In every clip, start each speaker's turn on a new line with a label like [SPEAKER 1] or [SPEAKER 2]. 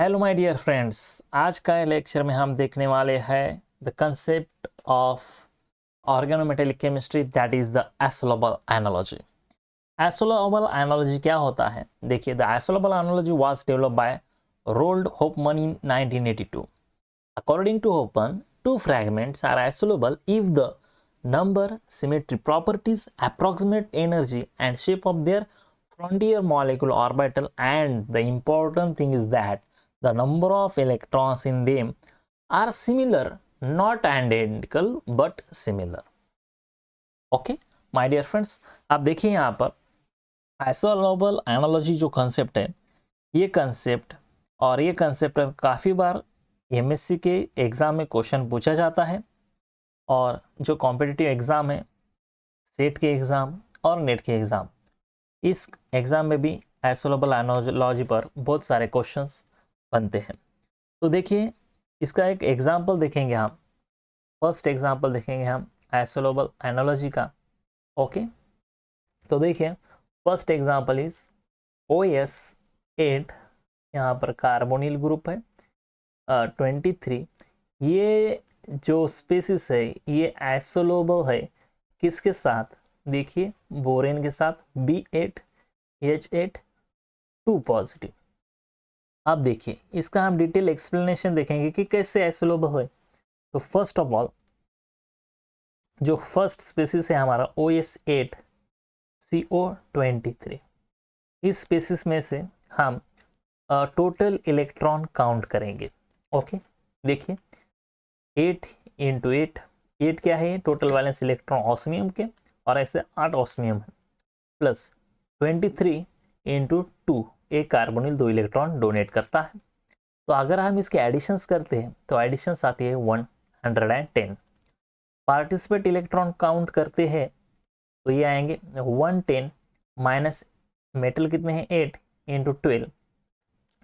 [SPEAKER 1] Hello my dear friends, आज का lecture में हम देखने वाले हैं the concept of organometallic chemistry, that is the isolobal analogy. Isolobal analogy क्या होता है? देखिए, the isolobal analogy was developed by Roald Hoffmann in 1982। According to Hoffmann, two fragments are isolable if the number, symmetry properties, approximate energy and shape of their frontier molecule orbital, and the important thing is that the number of electrons in them are similar, not identical but similar. Okay my dear friends, आप देखिए यहाँ पर isolobal analogy जो concept है, ये concept काफ़ी बार MSc के exam में क्वेश्चन पूछा जाता है, और जो कॉम्पिटिटिव एग्ज़ाम है, सेट के एग्ज़ाम और नेट के एग्ज़ाम, इस एग्ज़ाम में भी आइसोलोबल एनालॉजी पर बहुत सारे क्वेश्चंस बनते हैं। तो देखिए, इसका एक एग्जाम्पल देखेंगे हम। फर्स्ट एग्जाम्पल देखेंगे हम आइसोलोबल एनालॉजी का। ओके, तो देखिए, फर्स्ट एग्जाम्पल इज OS8। यहाँ पर कार्बोनिल ग्रुप है 23। ये जो स्पीसीज है ये आइसोलोबल है किसके साथ? देखिए, बोरेन के साथ B8H8 2 पॉजिटिव। अब देखिए, इसका हम डिटेल एक्सप्लेनेशन देखेंगे कि कैसे आइसोलोबल है। तो फर्स्ट ऑफ ऑल, जो फर्स्ट स्पीसीज है हमारा OS8CO23, इस स्पीसीज में से हम टोटल इलेक्ट्रॉन काउंट करेंगे। ओके, देखिए 8 इंटू 8, 8 क्या है? टोटल वैलेंस इलेक्ट्रॉन ऑस्मियम के, और ऐसे 8 ऑस्मियम है, प्लस 23 इंटू 2, एक कार्बोनिल 2 इलेक्ट्रॉन डोनेट करता है। तो अगर हम इसके एडिशंस करते हैं तो एडिशंस आती है 110। पार्टिसिपेट इलेक्ट्रॉन काउंट करते हैं तो ये आएंगे 110 माइनस मेटल कितने हैं 8 इंटू 12।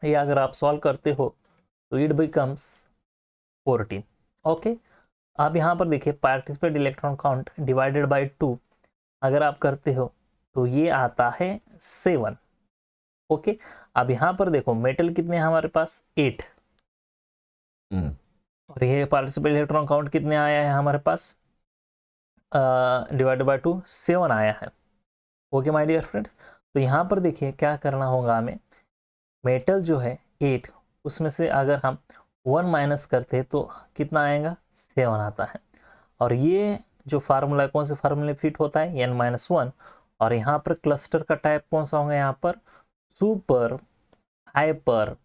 [SPEAKER 1] ये अगर आप सॉल्व करते हो तो इट बिकम्स 14। ओके, अब यहाँ पर देखिए, participate electron count divided by 2 अगर आप करते हो तो ये आता है 7। ओके, अब यहाँ पर देखो, मेटल कितने हैं हमारे पास? 8। और ये पार्टिसिपेट इलेक्ट्रॉन काउंट कितने आया है हमारे पास? डिवाइडेड बाय 2 7 आया है। ओके माय डियर फ्रेंड्स, तो यहाँ पर देखिए क्या करना होगा हमें। मेटल जो है 8, उसमें से अगर हम 1 माइनस करते हैं तो कितना आएगा? 7 आता है। और ये जो फार्मूला है, कौन से फार्मूले फिट होता है? n-1। और यहाँ पर क्लस्टर का टाइप कौन सा होगा? यहाँ पर super hyper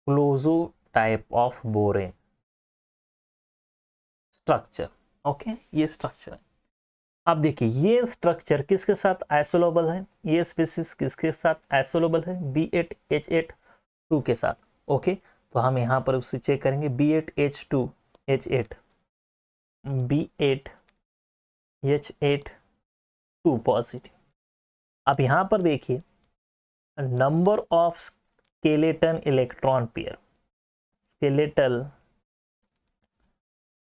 [SPEAKER 1] closo type of borane structure. Okay, ये स्ट्रक्चर है। अब देखिए, ये स्ट्रक्चर किसके साथ आइसोलोबल है? ये स्पीसीज किसके साथ आइसोलोबल है? B8H8 2 के साथ। ओके, तो हम यहाँ पर उससे चेक करेंगे। B8H8 B8H8 2 positive. अब यहाँ पर देखिए, number of skeleton electron pair, skeletal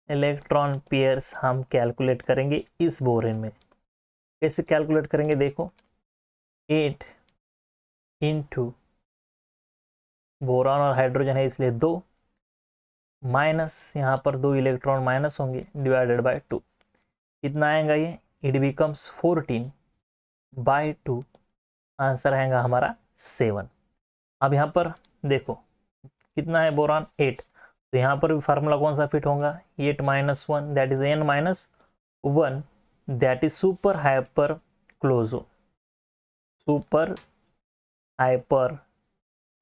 [SPEAKER 1] electron pairs हम कैलकुलेट करेंगे इस बोरेन में। कैसे कैलकुलेट करेंगे? देखो, 8 इंटू बोरॉन और हाइड्रोजन है इसलिए 2, माइनस यहाँ पर 2 इलेक्ट्रॉन माइनस होंगे, डिवाइडेड बाय 2। कितना आएगा ये? It becomes 14/2। आंसर आएगा हमारा 7। अब यहाँ पर देखो, कितना है बोरॉन? 8। तो यहाँ पर भी फार्मूला कौन सा फिट होगा? 8-1 that is n-1, that is super hyper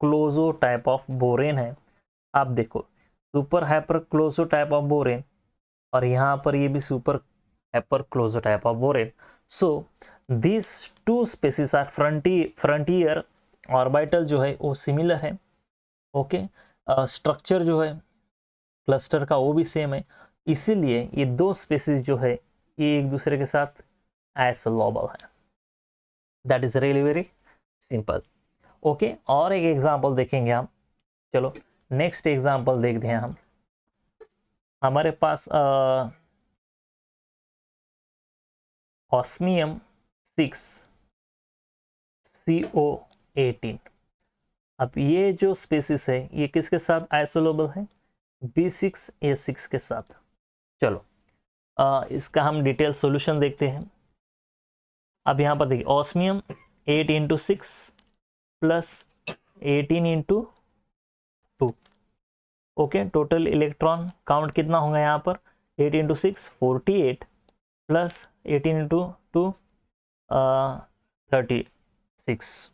[SPEAKER 1] closo type of borane है। आप देखो, super hyper closo type of borane, और यहाँ पर ये भी super hyper closo type of borane. So this 2 species are frontier orbital जो है वो सिमिलर है। ओके, स्ट्रक्चर जो है क्लस्टर का वो भी सेम है, इसीलिए ये 2 स्पेसीज जो है ये एक दूसरे के साथ आइसोलोबल है। That is really very simple. Okay, और एक एग्जांपल देखेंगे हम। चलो नेक्स्ट एग्जांपल देखते हैं हम। हमारे पास ऑस्मियम 6 CO18। अब ये जो स्पेसिस है ये किसके साथ आइसोलेबल है, B6A6 के साथ। चलो इसका हम डिटेल सॉल्यूशन देखते हैं। अब यहाँ पर देखिए osmium 8 into 6 plus 18 into 2। Okay, total electron count कितना होगा यहाँ पर, 8 इंटू 6 48 प्लस 18 इंटू 2 36।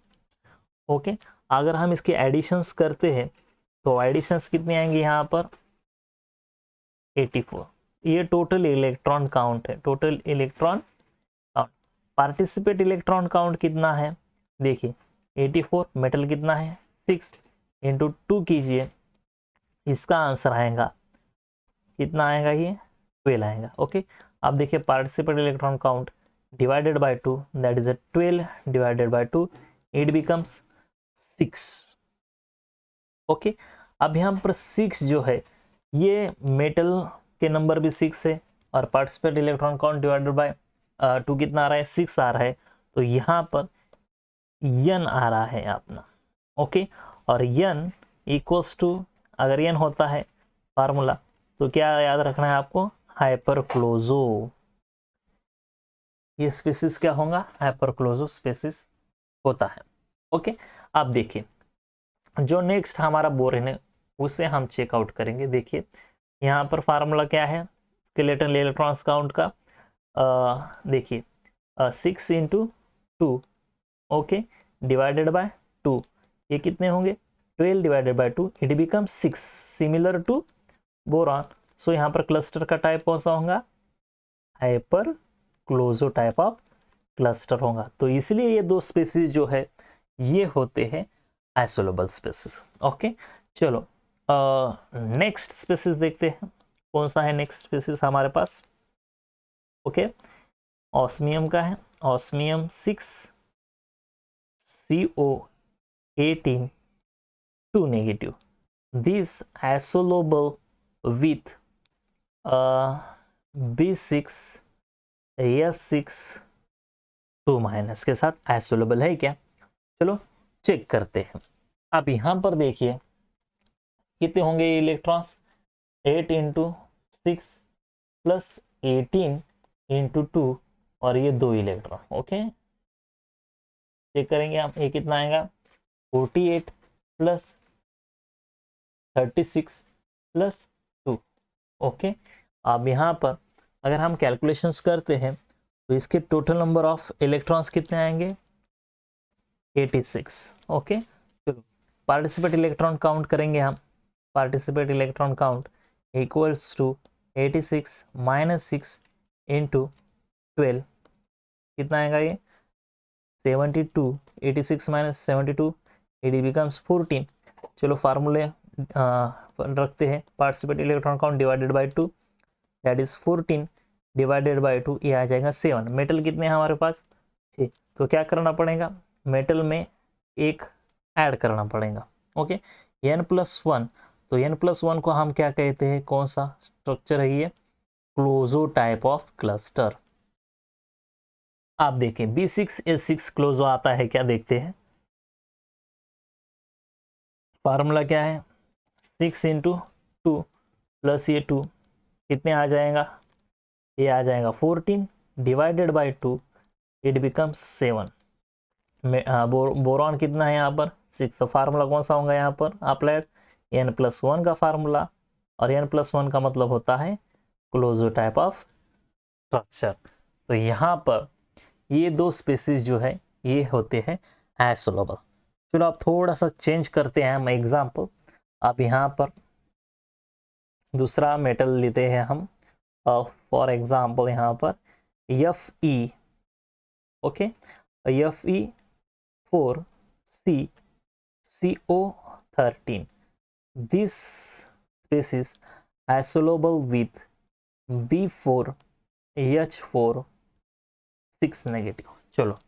[SPEAKER 1] ओके, अगर हम इसके एडिशंस करते हैं तो एडिशंस कितने आएंगे यहाँ पर 84। ये टोटल इलेक्ट्रॉन काउंट है, total electron count. Participate electron count कितना है, देखिए 84, मेटल कितना है 6 इंटू 2 कीजिए, इसका आंसर आएगा कितना आएगा, ये 12 आएगा। ओके, अब देखिए participate electron count divided by 2, that is 12 divided by 2, it becomes 6। Okay, अब यहाँ पर 6 जो है ये मेटल के नंबर भी 6 है और participate electron count divided by 2 कितना आ रहा है, 6 आ रहा है, तो यहाँ पर n आ रहा है अपना। ओके, और n इक्वल्स टू, अगर n होता है फार्मूला तो क्या याद रखना है आपको, हाइपरक्लोजो। ये स्पेसिस क्या होगा, हाइपरक्लोजो स्पेसिस होता है। ओके, अब देखिए जो नेक्स्ट हमारा बोरेन है उसे हम चेकआउट करेंगे। देखिए यहाँ पर फार्मूला क्या है स्केलेटन इलेक्ट्रॉन्स काउंट का, देखिए 6 इंटू 2 ओके डिवाइडेड बाय 2, ये कितने होंगे 12 divided by 2, it become 6 similar to boron. So यहाँ पर क्लस्टर का टाइप कौन सा होगा, hyper closo type of cluster होगा। तो इसलिए ये दो स्पेसिस जो है ये होते हैं आइसोलेबल स्पेसिस। ओके, चलो नेक्स्ट स्पेसिस देखते हैं, कौन सा है नेक्स्ट स्पेसिस हमारे पास। ओके, ऑस्मियम का है, osmium 6 CO18 2 negative, this isolable with B6 S6 2 minus के साथ आइसोलेबल है क्या, चलो चेक करते हैं। अब यहाँ पर देखिए कितने होंगे ये इलेक्ट्रॉन्स, 8 इंटू 6 प्लस 18 इंटू 2 और ये 2 इलेक्ट्रॉन। ओके, चेक करेंगे आप, ये कितना आएगा 48 प्लस 36 प्लस 2। ओके, अब यहाँ पर अगर हम कैलकुलेशंस करते हैं तो इसके टोटल नंबर ऑफ इलेक्ट्रॉन्स कितने आएंगे 86। ओके, चलो पार्टिसिपेट इलेक्ट्रॉन काउंट करेंगे हम, participate electron count equals to 86 minus 6 into 12, कितना आएगा ये 72, 86 माइनस 72 इट बिकम्स 14। चलो फार्मूले रखते हैं, participate electron count divided by 2 that is 14 divided by 2, ये आ जाएगा 7। मेटल कितने हैं हमारे पास 6, तो क्या करना पड़ेगा मेटल में एक ऐड करना पड़ेगा। ओके, n+1, तो n+1 को हम क्या कहते हैं, कौन सा स्ट्रक्चर है ये, क्लोजो टाइप ऑफ क्लस्टर। आप देखें B6A6 क्लोजो आता है क्या, देखते हैं फार्मूला क्या है, 6 इंटू 2 प्लस ये 2 कितने आ जाएगा, ये आ जाएगा 14 divided by 2 it becomes 7। Boron कितना है यहाँ पर 6, तो फार्मूला कौन सा होगा यहाँ पर अप्लाइड, n+1 का फार्मूला, और n+1 का मतलब होता है क्लोजो टाइप ऑफ स्ट्रक्चर। तो यहाँ पर ये दो स्पेसिस जो है ये होते हैं आइसोलेबल। चलो आप थोड़ा सा चेंज करते हैं हम एग्जाम्पल। अब यहाँ पर दूसरा मेटल लेते हैं हम, फॉर एग्जाम्पल यहाँ पर Fe। Okay, Fe4CCO13, this species isolable with B4H4 6 negative. चलो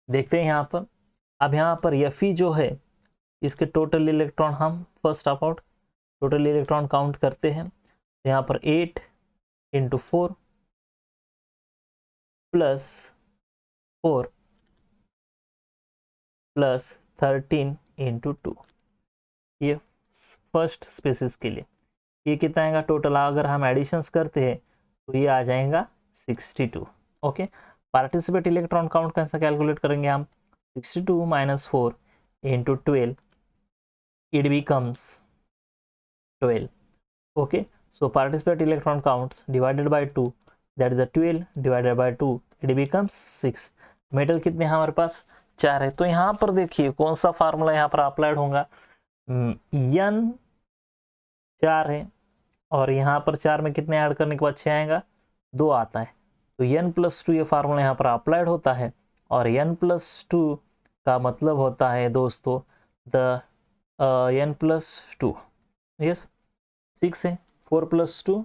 [SPEAKER 1] देखते हैं यहाँ पर। अब यहाँ पर Fe जो है इसके टोटल इलेक्ट्रॉन हम first of out total electron count करते हैं। यहाँ पर 8 इंटू 4 प्लस 4 प्लस 13 इंटू 2, ये फर्स्ट स्पेसिस के लिए ये कितना आएगा टोटल, अगर हम एडिशंस करते हैं तो ये आ जाएगा 62। ओके, पार्टिसिपेट इलेक्ट्रॉन काउंट कैसा कैलकुलेट करेंगे हम, 62 minus 4 into 12, it becomes 12। Okay, so participate electron counts divided by 2, that is the 12 divided by 2, it becomes 6। Metal कितने हैं हमारे पास, 4 है। तो यहाँ पर देखिए कौन सा फार्मूला यहाँ पर अप्लाइड होगा, n 4 है और यहाँ पर 4 में कितने ऐड करने के बाद 6 आएगा, 2 आता है, तो n+2 ये फार्मूला यहाँ पर अप्लाइड होता है। और n+2 का मतलब होता है दोस्तों द n+2, यस 6 है, 4+2,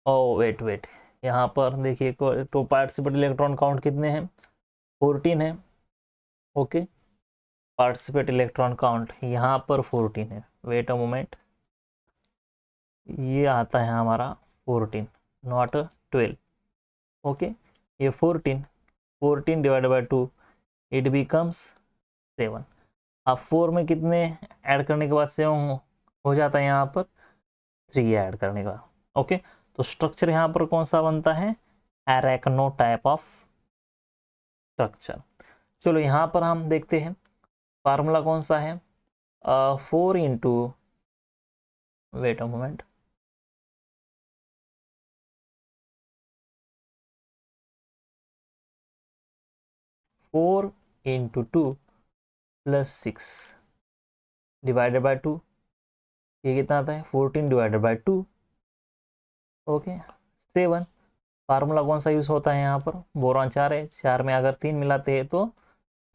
[SPEAKER 1] ओ वेट यहाँ पर देखिए तो पार्टिसिपेट इलेक्ट्रॉन काउंट कितने हैं, 14 है। ओके, पार्टिसिपेट इलेक्ट्रॉन काउंट यहाँ पर 14 है, वेट अ मोमेंट, ये आता है हमारा 14 नॉट 12। ओके, ये 14 डिवाइडेड बाय 2, इट बिकम्स 7। अब 4 में कितने ऐड करने के बाद 7 हो जाता है, यहाँ पर 3 ऐड करने का। ओके, तो स्ट्रक्चर यहाँ पर कौन सा बनता है, एरेक्नो टाइप ऑफ स्ट्रक्चर। चलो यहाँ पर हम देखते हैं फार्मूला कौन सा है, 4 into, wait a moment, four into 2 plus 6 divided by 2, ये कितना आता है 14 डिवाइडेड बाय 2। ओके, 7। फार्मूला कौन सा यूज होता है यहाँ पर, बोरॉन 4 है, 4 में अगर 3 मिलाते हैं तो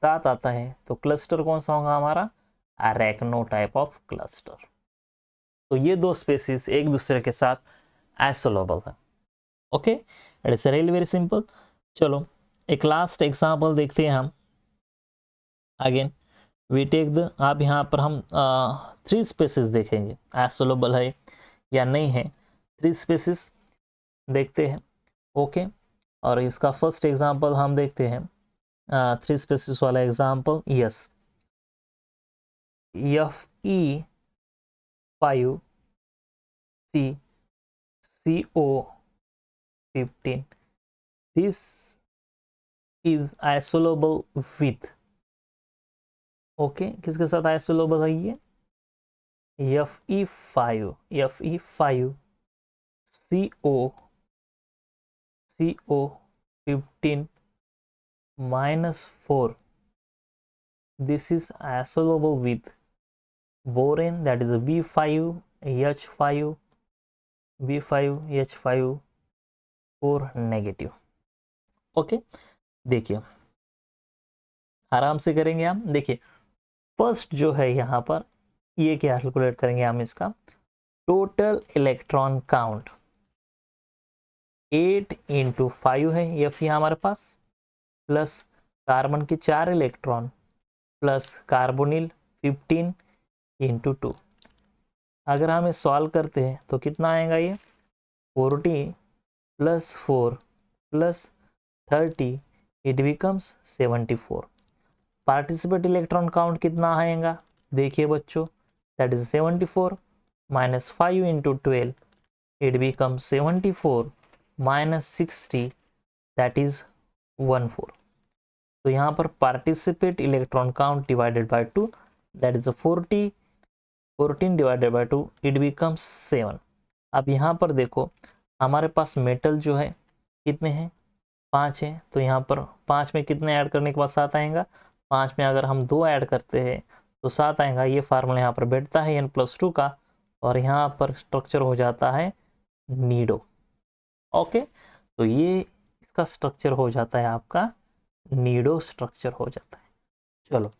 [SPEAKER 1] 7 आता है, तो क्लस्टर कौन सा होगा हमारा, एरेक्नो टाइप ऑफ क्लस्टर। तो ये दो स्पेसिस एक दूसरे के साथ आइसोलेबल है। Okay, it is really very simple. चलो एक लास्ट एग्जांपल देखते हैं हम। अगेन वी टेक द, अब यहाँ पर हम 3 स्पेसिस देखेंगे आइसोलेबल है या नहीं है, 3 स्पेसिस देखते हैं। ओके, और इसका फर्स्ट एग्जांपल हम देखते हैं 3 स्पेसिस वाला example, yes Fe5CO15, this is isolable with, okay किसके साथ आइसोलेबल है ये, Fe5CO15 -4, this is isolable with boron, that is B5H5 negative. Okay, देखिए आराम से करेंगे हम। देखिए फर्स्ट जो है यहाँ पर ये क्या कैलकुलेट करेंगे हम, इसका टोटल इलेक्ट्रॉन काउंट 8 इंटू 5 है Fe हमारे पास, प्लस कार्बन के 4 इलेक्ट्रॉन प्लस कार्बोनिल 15 इंटू 2। अगर हम सॉल्व करते हैं तो कितना आएगा ये, 40 plus 4 plus 30, it becomes 74। Participate electron count कितना आएगा, देखिए बच्चों, that is 74 minus 5 into 12, it becomes 74 minus 60, that is 14। तो यहाँ पर participate electron count divided by 2, that is 14 divided by 2, it becomes 7। अब यहाँ पर देखो हमारे पास मेटल जो है कितने हैं, 5 है, तो यहाँ पर 5 में कितने ऐड करने के बाद 7 आएगा, 5 में अगर हम 2 ऐड करते हैं तो 7 आएगा। ये फार्मूला यहाँ पर बैठता है n+2 का, और यहाँ पर स्ट्रक्चर हो जाता है नीडो। ओके, तो ये इसका स्ट्रक्चर हो जाता है आपका नीडो स्ट्रक्चर हो जाता है। चलो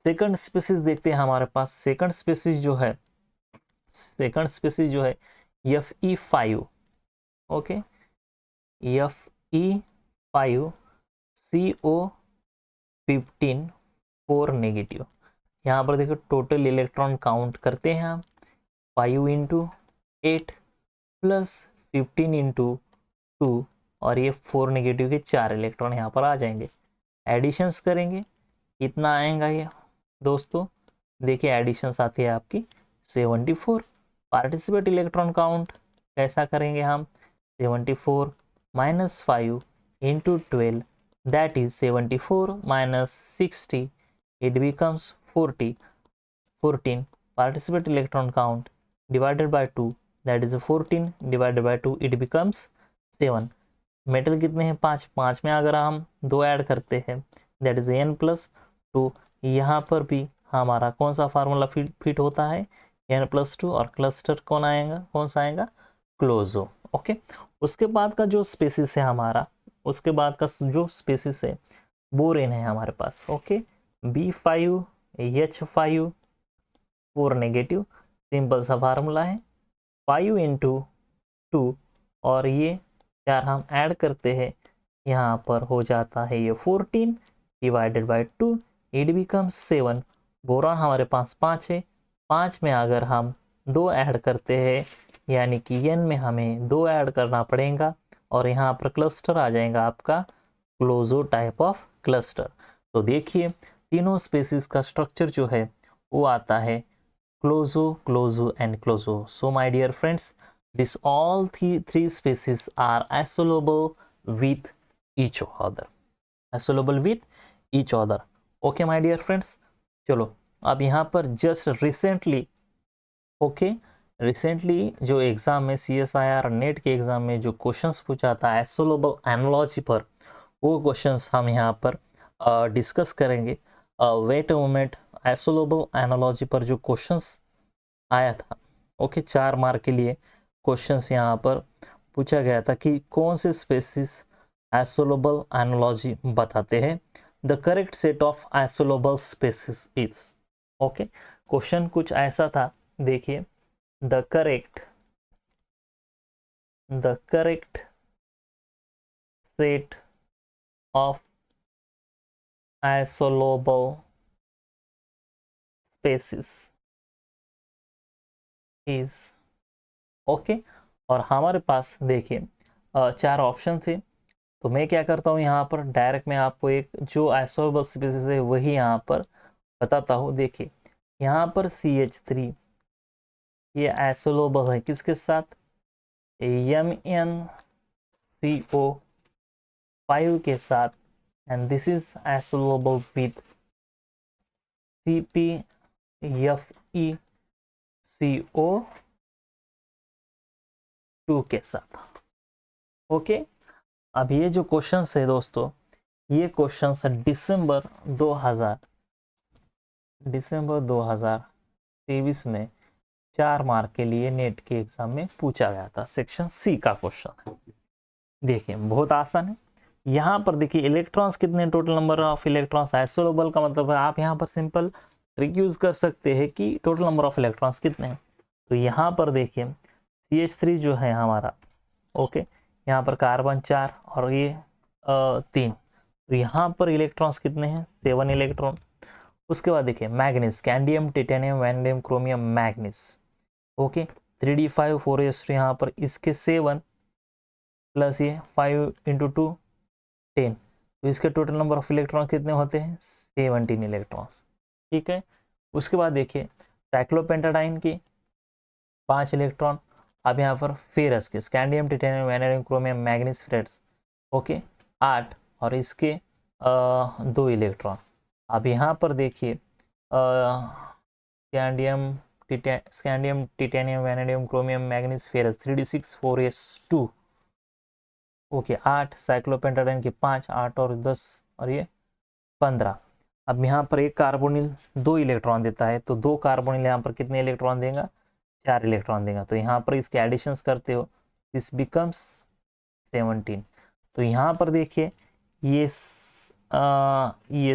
[SPEAKER 1] सेकंड स्पीसीज देखते हैं हमारे पास। सेकंड स्पीसीज जो है Fe5, ओके, Fe5CO15 4 नेगेटिव। यहाँ पर देखो टोटल इलेक्ट्रॉन काउंट करते हैं हम, 5 इंटू 8 प्लस 15 इंटू 2, और ये 4 नेगेटिव के 4 इलेक्ट्रॉन यहाँ पर आ जाएंगे। एडिशंस करेंगे, कितना आएगा ये दोस्तों, देखिए एडिशन आती है आपकी 74। पार्टिसिपेट इलेक्ट्रॉन काउंट कैसा करेंगे हम, 74 minus 5 into 12 that is 74 minus 60 it becomes 40. 14 participate electron count divided by 2 that is 14 divided by 2 it becomes 7. Metal कितने हैं, 5, 5 में अगर हम 2 ऐड करते हैं दैट इज n प्लस 2। यहाँ पर भी हमारा कौन सा फार्मूला फिट होता है, n प्लस 2, और क्लस्टर कौन आएगा, कौन सा आएगा, क्लोजो। ओके, उसके बाद का जो स्पेसिस है हमारा, उसके बाद का जो स्पेसिस है बोरेन है हमारे पास। Okay, B5 H5 4 negative, simple सा फार्मूला है 5 इंटू 2 और ये 4 हम ऐड करते हैं, यहाँ पर हो जाता है ये 14 divided by 2 it becomes 7। Boron हमारे पास 5 है, 5 में अगर हम 2 ऐड करते हैं यानी कि n में हमें 2 ऐड करना पड़ेगा और यहाँ पर क्लस्टर आ जाएगा आपका क्लोजो टाइप ऑफ क्लस्टर। तो देखिए तीनों स्पेसिस का स्ट्रक्चर जो है वो आता है closo, closo and closo. So my dear friends, this all three species are assoluble with each other, assoluble with each other. Okay my dear friends, चलो अब यहाँ पर जस्ट रिसेंटली, ओके, रिसेंटली जो एग्जाम में CSIR नेट के exam में जो questions पूछा था एसोलोबल एनालॉजी पर, वो क्वेश्चंस हम यहाँ पर डिस्कस करेंगे। वेट अ मोमेंट, एसोलोबल एनालॉजी पर जो क्वेश्चंस आया था, ओके, 4 मार्क के लिए क्वेश्चंस यहाँ पर पूछा गया था कि कौन से स्पेसिस एसोलोबल एनालॉजी बताते हैं। The correct set of isolobal species is, okay, question कुछ ऐसा था, देखिए the correct set of isolobal species is, okay, और हमारे पास देखिए 4 ऑप्शन थे, तो मैं क्या करता हूँ यहाँ पर डायरेक्ट मैं आपको एक जो एसोलोबल स्पेसिस है वही यहाँ पर बताता हूँ। देखिए यहाँ पर CH3 ये एसोलोबल है किसके साथ, MnCO5 के साथ, and this is isolobal with CpFeCO2 के साथ। ओके, अब ये जो क्वेश्चंस है दोस्तों, ये क्वेश्चंस है दिसंबर 2023 में 4 मार्क के लिए नेट के एग्जाम में पूछा गया था, सेक्शन C का क्वेश्चन। देखिए बहुत आसान है, यहाँ पर देखिए इलेक्ट्रॉन्स कितने, total number of electrons, isolobal का मतलब है आप यहाँ पर सिंपल ट्रिक यूज कर सकते हैं कि टोटल नंबर ऑफ इलेक्ट्रॉन्स कितने हैं। तो यहाँ पर देखिए CH3 जो है हमारा, ओके, यहाँ पर कार्बन 4 और ये 3, तो यहाँ पर इलेक्ट्रॉन्स कितने हैं, 7 इलेक्ट्रॉन। उसके बाद देखिए manganese, scandium, titanium, vanadium, chromium, manganese, okay, 3d5 4s2 यहाँ पर इसके 7 प्लस ये 5 इंटू 2 10, तो इसके टोटल नंबर ऑफ इलेक्ट्रॉन कितने होते हैं, 17 इलेक्ट्रॉन्स। ठीक है, उसके बाद देखिए साइक्लोपेंटाडाइन की 5 इलेक्ट्रॉन, अब यहाँ पर फेरस के scandium, titanium, vanadium, chromium, manganese, ferrous, okay 8, और इसके 2 इलेक्ट्रॉन। अब यहाँ पर देखिए scandium, titanium, vanadium, chromium, manganese, ferrous 3d6 4s2, okay 8, cyclopentadiene की 5, 8 और 10 और ये 15। अब यहाँ पर एक कार्बोनिल 2 इलेक्ट्रॉन देता है, तो 2 कार्बोनिल यहाँ पर कितने इलेक्ट्रॉन देगा, 4 इलेक्ट्रॉन देगा। तो यहाँ पर इसके एडिशंस करते हो, दिस बिकम्स 17। तो यहाँ पर देखिए ये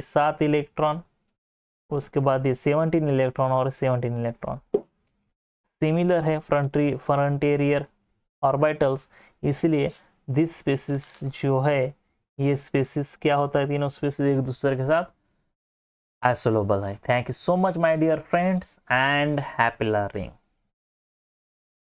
[SPEAKER 1] 7 इलेक्ट्रॉन, उसके बाद ये 17 इलेक्ट्रॉन और 17 इलेक्ट्रॉन सिमिलर है फ्रंटेरियर ऑर्बिटल्स, इसलिए दिस स्पेसिस जो है, ये स्पेसिस क्या होता है, तीनों स्पेसिस एक दूसरे के साथ आइसोलोबल है। Thank you so much my dear friends and happy learning.